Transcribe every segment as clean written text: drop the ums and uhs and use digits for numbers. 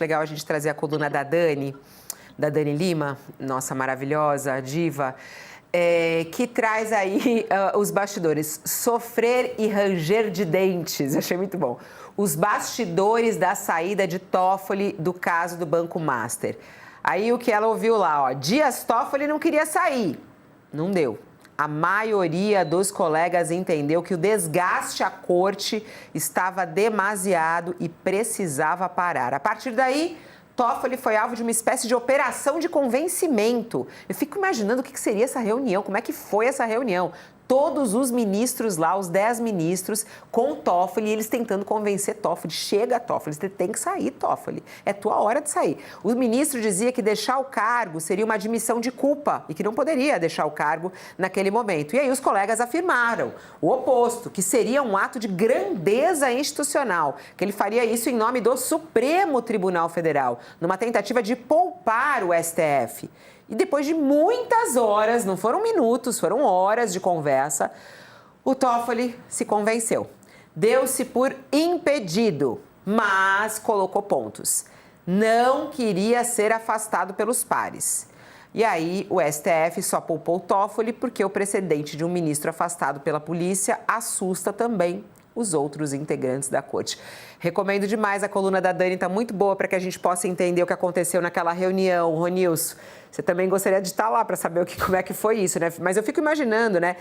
legal a gente trazer a coluna da Dani Lima, nossa maravilhosa diva, que traz aí os bastidores. Sofrer e ranger de dentes, achei muito bom. Os bastidores da saída de Toffoli do caso do Banco Master. Aí o que ela ouviu lá, ó, Dias Toffoli não queria sair, não deu. A maioria dos colegas entendeu que o desgaste à corte estava demasiado e precisava parar. A partir daí, Toffoli foi alvo de uma espécie de operação de convencimento. Eu fico imaginando o que seria essa reunião, como é que foi essa reunião. Todos os ministros lá, os 10 ministros, com Toffoli, eles tentando convencer Toffoli. Chega, Toffoli, você tem que sair, Toffoli. É tua hora de sair. O ministro dizia que deixar o cargo seria uma admissão de culpa e que não poderia deixar o cargo naquele momento. E aí os colegas afirmaram o oposto, que seria um ato de grandeza institucional, que ele faria isso em nome do Supremo Tribunal Federal, numa tentativa de poupar o STF. E depois de muitas horas, não foram minutos, foram horas de conversa, o Toffoli se convenceu. Deu-se por impedido, mas colocou pontos. Não queria ser afastado pelos pares. E aí o STF só poupou o Toffoli porque o precedente de um ministro afastado pela polícia assusta também os outros integrantes da corte. Recomendo demais, a coluna da Dani, está muito boa para que a gente possa entender o que aconteceu naquela reunião. Ronilson, você também gostaria de estar lá para saber como é que foi isso, né? Mas eu fico imaginando, né?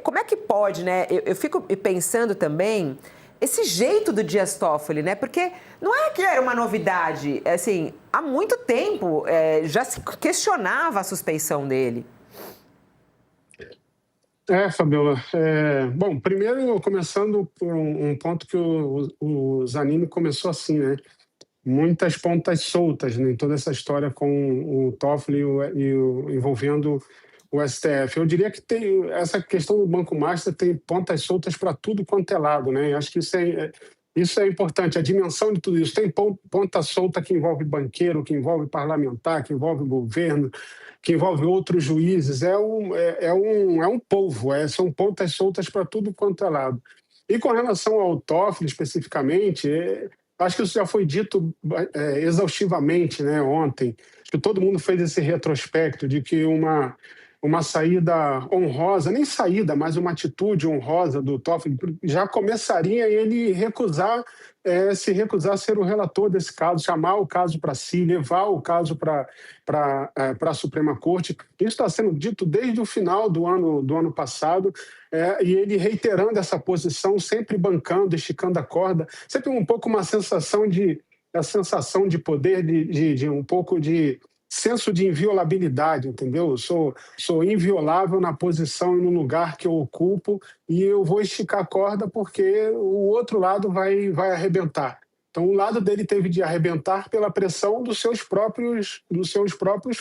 Como é que pode, né? Eu fico pensando também esse jeito do Dias Toffoli, né? Porque não é que era uma novidade, assim, há muito tempo já se questionava a suspeição dele. Fabiola. Bom, primeiro, começando por um ponto que o Zanini começou assim, né? Muitas pontas soltas, né, em toda essa história com o Toffoli envolvendo o STF. Eu diria que tem essa questão do Banco Master tem pontas soltas para tudo quanto é lado, né? Eu acho que isso é importante, a dimensão de tudo isso. Tem ponta solta que envolve banqueiro, que envolve parlamentar, que envolve governo, que envolve outros juízes. É um polvo, são pontas soltas para tudo quanto é lado. E com relação ao Toffoli especificamente, acho que isso já foi dito exaustivamente, né, ontem. Acho que todo mundo fez esse retrospecto de que uma saída honrosa, nem saída, mas uma atitude honrosa do Toffoli já começaria ele se recusar a ser o relator desse caso, chamar o caso para si, levar o caso para a Suprema Corte. Isso está sendo dito desde o final do ano passado, e ele reiterando essa posição, sempre bancando, esticando a corda, sempre um pouco a sensação de poder, de um pouco de senso de inviolabilidade, entendeu? Eu sou inviolável na posição e no lugar que eu ocupo e eu vou esticar a corda porque o outro lado vai arrebentar. Então, o lado dele teve de arrebentar pela pressão dos seus próprios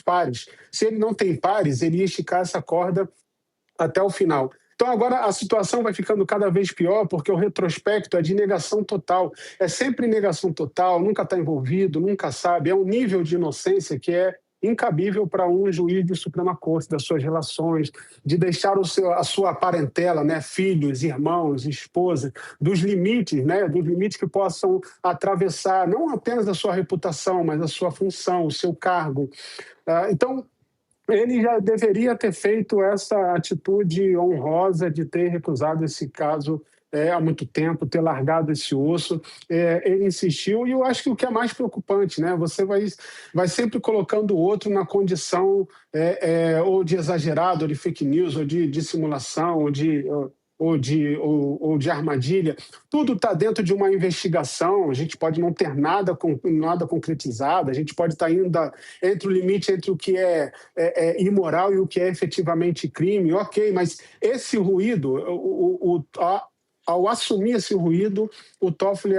pares. Se ele não tem pares, ele ia esticar essa corda até o final. Então, agora a situação vai ficando cada vez pior porque o retrospecto é de negação total. É sempre negação total, nunca está envolvido, nunca sabe. É um nível de inocência que é incabível para um juiz de Suprema Corte, das suas relações, de deixar a sua parentela, né, filhos, irmãos, esposa, dos limites, né, dos limites que possam atravessar não apenas a sua reputação, mas a sua função, o seu cargo. Então, ele já deveria ter feito essa atitude honrosa de ter recusado esse caso há muito tempo, ter largado esse osso. Ele insistiu, e eu acho que o que é mais preocupante, né? Você vai sempre colocando o outro na condição ou de exagerado, ou de fake news, ou de dissimulação, ou de armadilha. Tudo está dentro de uma investigação. A gente pode não ter nada concretizado, a gente pode estar indo entre o limite entre o que é imoral e o que é efetivamente crime. Ok, mas esse ruído, ao assumir esse ruído, o Toffoli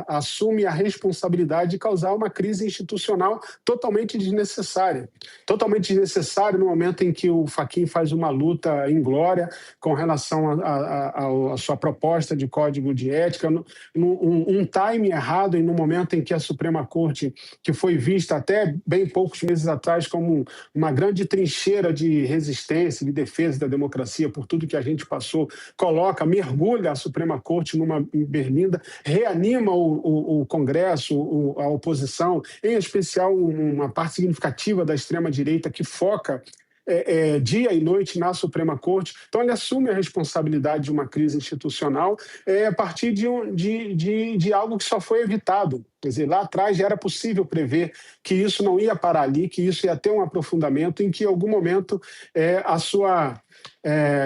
assume a responsabilidade de causar uma crise institucional totalmente desnecessária. Totalmente desnecessária no momento em que o Fachin faz uma luta inglória com relação à sua proposta de código de ética, um time errado e no momento em que a Suprema Corte, que foi vista até bem poucos meses atrás como uma grande trincheira de resistência, de defesa da democracia por tudo que a gente passou, mergulha Suprema Corte numa berlinda, reanima o Congresso, a oposição, em especial uma parte significativa da extrema-direita que foca dia e noite na Suprema Corte. Então, ele assume a responsabilidade de uma crise institucional a partir de algo que só foi evitado. Quer dizer, lá atrás já era possível prever que isso não ia parar ali, que isso ia ter um aprofundamento, em que, em algum momento, a sua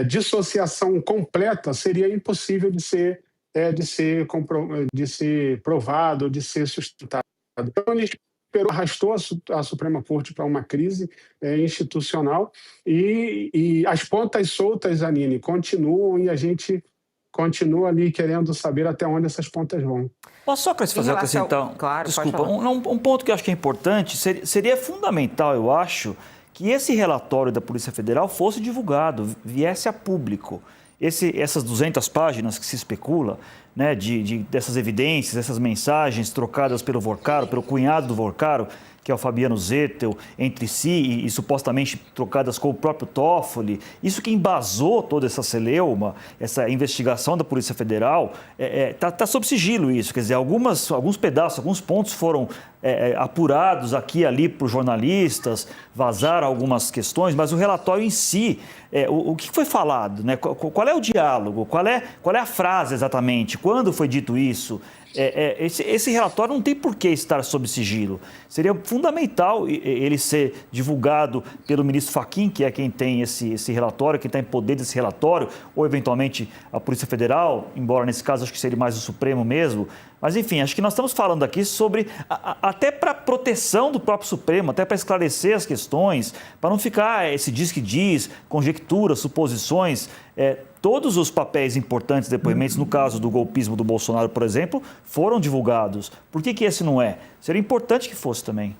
dissociação completa seria impossível de ser provado, de ser sustentado. Então, ele arrastou a Suprema Corte para uma crise institucional e as pontas soltas, Aline, continuam e a gente continua ali querendo saber até onde essas pontas vão. Posso só acrescentar? Claro, desculpa, um ponto que eu acho que é importante, seria fundamental, eu acho, que esse relatório da Polícia Federal fosse divulgado, viesse a público. Essas 200 páginas que se especula, né, dessas evidências, essas mensagens trocadas pelo Vorcaro, pelo cunhado do Vorcaro, que é o Fabiano Zettel, entre si e supostamente trocadas com o próprio Toffoli, isso que embasou toda essa celeuma, essa investigação da Polícia Federal, tá sob sigilo isso, quer dizer, alguns pedaços, alguns pontos foram apurados aqui e ali por jornalistas, vazaram algumas questões, mas o relatório em si, o que foi falado, né? Qual é o diálogo, qual é a frase exatamente, quando foi dito isso? Esse relatório não tem por que estar sob sigilo. Seria fundamental ele ser divulgado pelo ministro Fachin, que é quem tem esse relatório, quem está em poder desse relatório, ou eventualmente a Polícia Federal, embora nesse caso acho que seria mais o Supremo mesmo. Mas, enfim, acho que nós estamos falando aqui sobre, até para proteção do próprio Supremo, até para esclarecer as questões, para não ficar esse diz que diz, conjecturas, suposições. Todos os papéis importantes, depoimentos, no caso do golpismo do Bolsonaro, por exemplo, foram divulgados. Por que esse não é? Seria importante que fosse também.